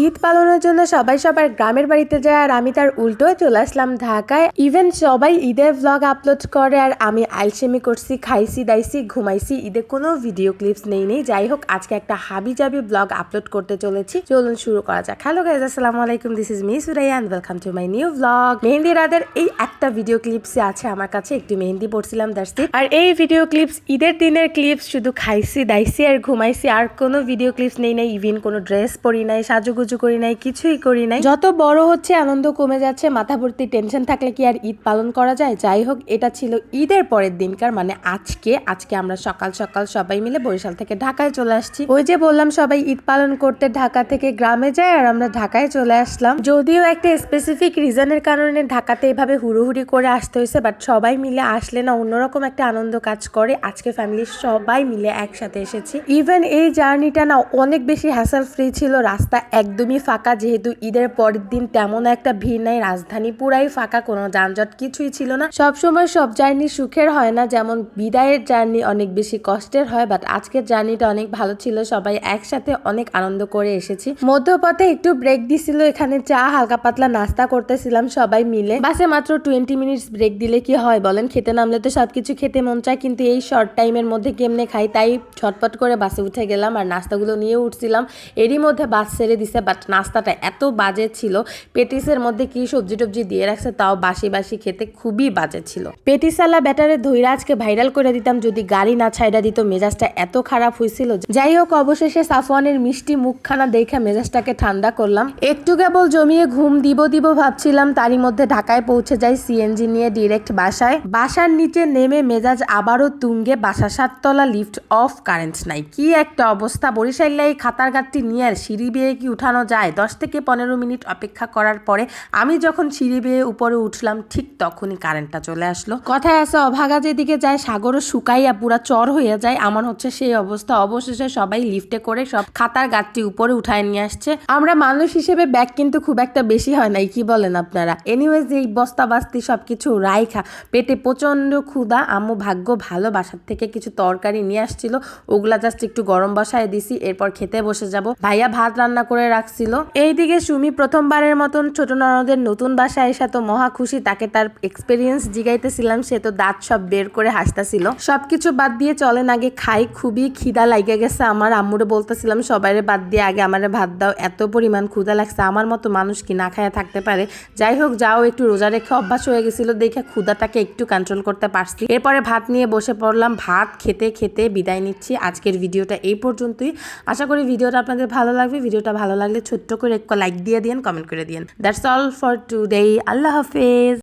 ঈদ পালনের জন্য সবাই সবার গ্রামের বাড়িতে যায় আর আমি তার উল্টো চলে আসলাম ঢাকায়। ইভেন সবাই ঈদের ব্লগ আপলোড করে আর আমি আলসেমি করছি, খাইছি দাইছি ঘুমাইছি, ঈদের কোনো ভিডিও ক্লিপস নেই। যাই হোক, আজকে একটা হাবি জাবি ব্লগ আপলোড করতে চলেছি, চলুন শুরু করা যাক। হ্যালো গাইজ, আসসালামু আলাইকুম, this is me Suraiya and welcome to my new blog. Mehndi রাতের এই একটা ভিডিও ক্লিপসে আছে আমার কাছে, একটু মেহেন্দি পড়ছিলাম, দ্যাটস ইট। আর এই ভিডিও ক্লিপস ঈদের দিনের ক্লিপস, শুধু খাইছি দাইছি আর ঘুমাইছি, আর কোনো ভিডিও ক্লিপস নেই। ইভেন কোনো ড্রেস পরি নাই, সাজুগুজু করি নাই, কিছুই করি নাই। যত বড় হচ্ছে আনন্দ কমে যাচ্ছে, মাথা ভর্তি টেনশন থাকলে কি আর ঈদ পালন করা যায়? যাই হোক, এটা ছিল ঈদের পরের দিনকার, মানে আজকে আমরা সকাল সকাল সবাই মিলে বরিশাল থেকে ঢাকায় চলে আসছি। ওই যে বললাম সবাই ঈদ পালন করতে ঢাকা থেকে গ্রামে যায়, আর আমরা ঢাকায় চলে আসলাম। যদিও একটা স্পেসিফিক রিজনের কারণে ঢাকাতে এভাবে হুড়োহুড়ি করে আসতে হয়েছে, বাট সবাই মিলে আসলে না অন্যরকম একটা আনন্দ কাজ করে। আজকে ফ্যামিলির সবাই মিলে একসাথে এসেছি। ইভেন এই জার্নিটা না অনেক বেশি হ্যাসেল ফ্রি ছিল। রাস্তা একদমই ফাঁকা, যেহেতু ঈদের পরের দিন তেমন একটা ভিড় নাই, রাজধানী পুরাই ফাঁকা, কোনো যানজট কিছুই ছিল না। সবসময় সব জার্নি সুখের হয় না, যেমন বিদায়ের জার্নি অনেক বেশি কষ্টের হয়, বাট আজকের জার্নিটা অনেক ভালো ছিল। সবাই একসাথে অনেক আনন্দ করে এসেছি। মধ্যপথে একটু ব্রেক দিছিল, এখানে চা হালকা পাতলা নাস্তা করতেছিলাম সবাই মিলে। বাসে মাত্র 20 মিনিটস ব্রেক দিলে কি হয় বলেন? খেতে নামলে তো সবকিছু খেতে মন চায়, কিন্তু এই শর্ট টাইমের মধ্যে কেমনে খাই, তাই ঝটপট করে বাসে উঠে গেলাম আর নাস্তাগুলো নিয়ে উঠছিলাম। এরই মধ্যে বাস ছেড়ে দিছে, বাট নাস্তাটা এত বাজে ছিল। পেটিসের মধ্যে কি সবজি টবজি দিয়ে রাখছে, তাও বাসি বাসি খেতে খুবই বাজে ছিল। পেটিসালা ব্যাটারে ধইরা আজকে ভাইরাল করে দিতাম যদি গাড়ি না ছাইড়া দিত, মেজাজটা এত খারাপ হয়েছিল। যাই হোক, অবশেষে সাফওয়ানের মিষ্টি মুখখানা দেখে মেজাজটাকে ঠান্ডা করলাম। একটু কেবল জমিয়ে ঘুম দিব ভাবছিলাম, তারই মধ্যে ঢাকায় পৌঁছে যাই সিএনজি নিয়ে ডিরেক্ট বাসায়। বাসার নিচে নেমে মেজাজ আবারও তুঙ্গে, বাসা 7 তলা, লিফট অফ, কারেন্ট নাই, কি একটা অবস্থা। বরিশালে এই খাতার গাড়টি নিয়ে আর সিঁড়ি বেয়ে কি উঠানো যায়? 10 থেকে 15 মিনিট অপেক্ষা করার পরে আমি যখন সিঁড়ি বেয়ে উপরে উঠলাম, ঠিক তখনই কারেন্টটা চলে আসলো। কথায় আছে, অভাগা যেদিকে যায় সাগরও শুকাইয়া পুরা চর হয়ে যায়। আমার হচ্ছে সেই অবস্থা। অবশেষে সবাই লিফটে করে সব খাতার গাড়টি উপরে উঠায় নিয়ে আসছে। আমরা মানুষ হিসেবে ব্যাগ কিন্তু খুব একটা বেশি হয় নাই, কি বলেন আপনারা? এনিওয়েজ, এই বস্তা বাস্তি সবকিছু রাইখা পেটে প্রচন্ড ক্ষুধা। আম্মু ভাগ্য ভালো, বাসার থেকে কিছু তরকারি নিয়ে আসছিল, ওগুলা জাস্ট একটু গরম বসায় দিছি, এরপর খেতে বসে যাব। ভাইয়া ভাত রান্না করে রাখছিল। এইদিকে সুমি প্রথমবারের মতন ছোট ননদের নতুন বাসায় এসে তো মহা খুশি। তাকে তার এক্সপিরিয়েন্স জিগাইতেছিলাম, সে তো দাঁত সব বের করে হাসতেছিল। সবকিছু বাদ দিয়ে চলেন আগে খাই, খুবই খিদা লাগে গেছে আমার। আম্মুরে বলতেছিলাম সবাইরে বাদ দিয়ে আগে আমারে ভাত দাও, এত পরিমাণ ক্ষুধা লাগছে। আমার মতো মানুষ কি না খায়া থাকতে পারে? যাই হোক, যাও, একটু রোজা রেখে অভ্যাস হয়ে গেছিল দেখে ক্ষুধাটাকে একটু কন্ট্রোল করতে পারছি। এরপরে ভাত নিয়ে বসে পড়লাম। ভাত খেতে খেতে বিদায় নিচ্ছি। আজকের ভিডিওটা এই পর্যন্তই। আশা করি ভিডিওটা আপনাদের ভালো লাগবে। ভিডিওটা ভালো লাগলে ছোট্ট করে একটা লাইক দিয়ে দিন, কমেন্ট করে দিন। That's all for today. আল্লাহ হাফেজ।